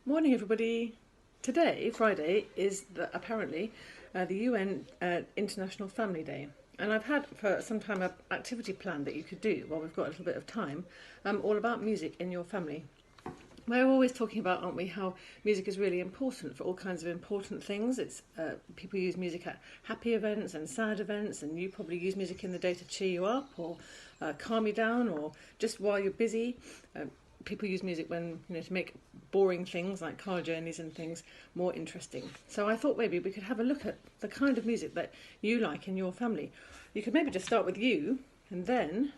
Morning, everybody. Today, Friday, is apparently the UN International Family Day. And I've had for some time an activity plan that you could do while we've got a little bit of time, all about music in your family. We're always talking about, aren't we, how music is really important for all kinds of important things. It's people use music at happy events and sad events, and you probably use music in the day to cheer you up or calm you down, or just while you're busy. People use music when, to make boring things like car journeys and things more interesting. So I thought maybe we could have a look at the kind of music that you like in your family. You could maybe just start with you, and then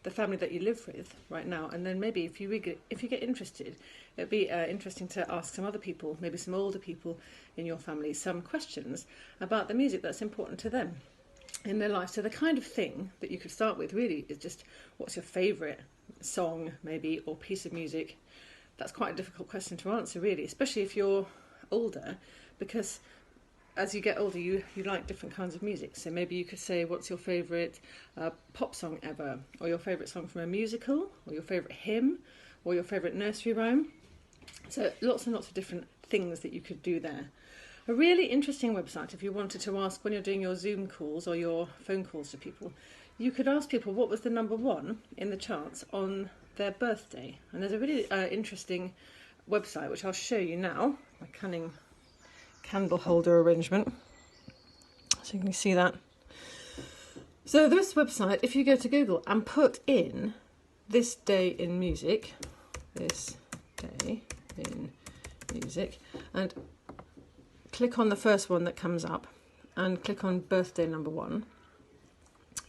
the family that you live with right now, and then maybe if you get interested, it'd be interesting to ask some other people, maybe some older people in your family, some questions about the music that's important to them in their life. So the kind of thing that you could start with really is just, what's your favourite song maybe, or piece of music? That's quite a difficult question to answer really, especially if you're older, because as you get older you like different kinds of music. So maybe you could say, what's your favourite pop song ever, or your favourite song from a musical, or your favourite hymn, or your favourite nursery rhyme. So lots and lots of different things that you could do there. A really interesting website, if you wanted to ask when you're doing your Zoom calls or your phone calls to people, you could ask people what was the number one in the charts on their birthday. And there's a really interesting website which I'll show you now, my cunning candle holder arrangement, so you can see that. So this website, if you go to Google and put in this day in music, and click on the first one that comes up and click on birthday number one,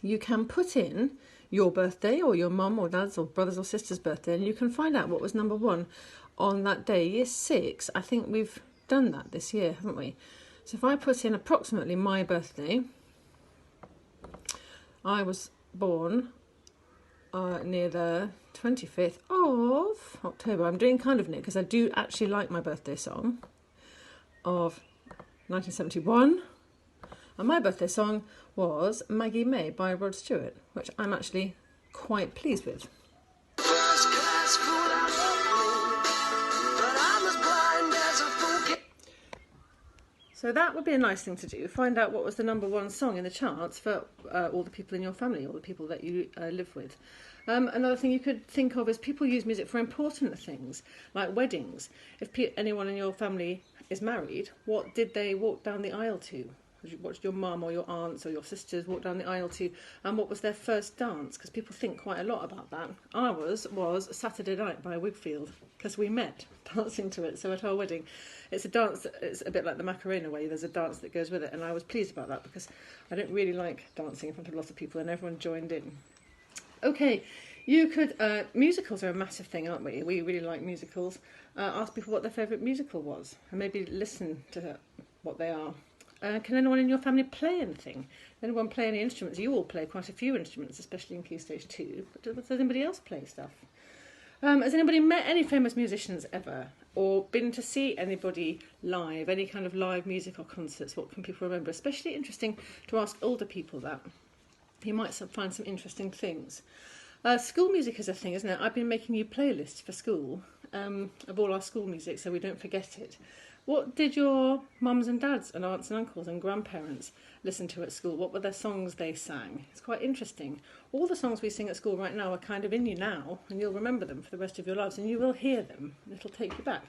you can put in your birthday or your mum or dad's or brother's or sister's birthday, and you can find out what was number one on that day. Year 6, I think we've done that this year, haven't we? So if I put in approximately my birthday, I was born near the 25th of October. I'm doing kind of near because I do actually like my birthday song of 1971. And my birthday song was Maggie May by Rod Stewart, which I'm actually quite pleased with. So that would be a nice thing to do, find out what was the number one song in the charts for all the people in your family, all the people that you live with. Another thing you could think of is people use music for important things, like weddings. If anyone in your family is married, what did they walk down the aisle to? What did your mum or your aunts or your sisters walk down the aisle to, and what was their first dance? Because people think quite a lot about that. Ours was Saturday Night by Whigfield, because we met dancing to it. So at our wedding, it's a dance, it's a bit like the Macarena way, there's a dance that goes with it, and I was pleased about that because I don't really like dancing in front of lots of people, and everyone joined in. Okay, you could, musicals are a massive thing, aren't we? We really like musicals. Ask people what their favourite musical was, and maybe listen to what they are. Can anyone in your family play anything? Anyone play any instruments? You all play quite a few instruments, especially in Key Stage 2. But does anybody else play stuff? Has anybody met any famous musicians ever? Or been to see anybody live? Any kind of live music or concerts? What can people remember? Especially interesting to ask older people that. You might find some interesting things. School music is a thing, isn't it? I've been making you playlists for school of all our school music so we don't forget it. What did your mums and dads and aunts and uncles and grandparents listen to at school? What were their songs they sang? It's quite interesting. All the songs we sing at school right now are kind of in you now, and you'll remember them for the rest of your lives, and you will hear them. It'll take you back.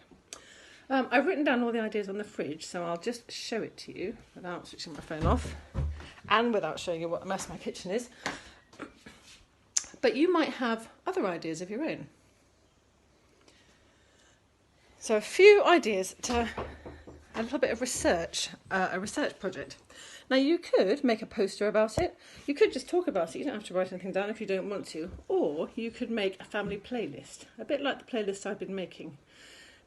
I've written down all the ideas on the fridge, so I'll just show it to you without switching my phone off and without showing you what a mess my kitchen is. But you might have other ideas of your own. So a few ideas to a little bit of research, a research project. Now you could make a poster about it, you could just talk about it, you don't have to write anything down if you don't want to, or you could make a family playlist, a bit like the playlist I've been making.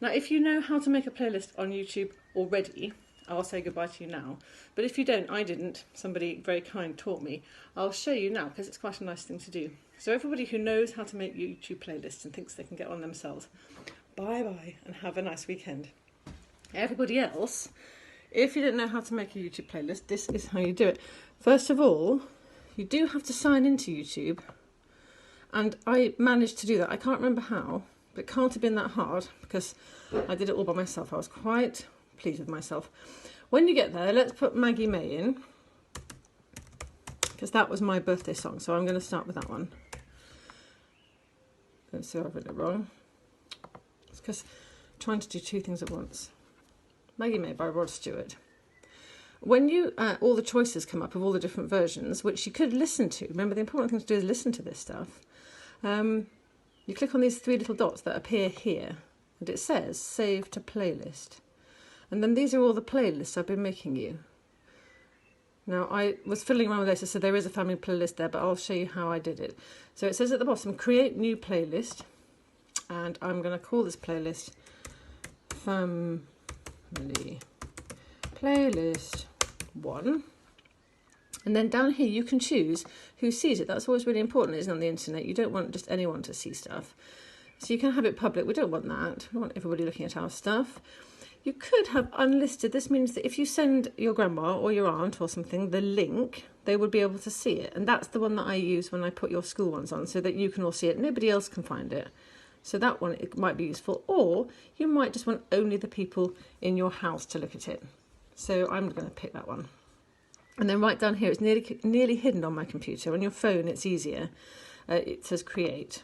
Now if you know how to make a playlist on YouTube already, I'll say goodbye to you now, but if you don't, I didn't, somebody very kind taught me, I'll show you now because it's quite a nice thing to do. So everybody who knows how to make YouTube playlists and thinks they can get on themselves, bye-bye and have a nice weekend. Everybody else, if you don't know how to make a YouTube playlist, this is how you do it. First of all, you do have to sign into YouTube, and I managed to do that. I can't remember how, but it can't have been that hard because I did it all by myself. I was quite pleased with myself. When you get there, let's put Maggie May in, because that was my birthday song, so I'm going to start with that one. Let's see if I've written it wrong. It's because I'm trying to do two things at once. Maggie May by Rod Stewart. When you all the choices come up of all the different versions, which you could listen to. Remember, the important thing to do is listen to this stuff. You click on these three little dots that appear here, and it says Save to Playlist. And then these are all the playlists I've been making you. Now, I was fiddling around with this, so there is a family playlist there, but I'll show you how I did it. So it says at the bottom, create new playlist, and I'm going to call this playlist Family Playlist 1. And then down here you can choose who sees it. That's always really important, isn't it, on the internet? You don't want just anyone to see stuff. So you can have it public. We don't want that. We don't want everybody looking at our stuff. You could have unlisted. This means that if you send your grandma or your aunt or something the link, they would be able to see it. And that's the one that I use when I put your school ones on, so that you can all see it. Nobody else can find it. So that one, it might be useful. Or you might just want only the people in your house to look at it. So I'm going to pick that one. And then right down here, it's nearly hidden on my computer. On your phone, it's easier. It says create.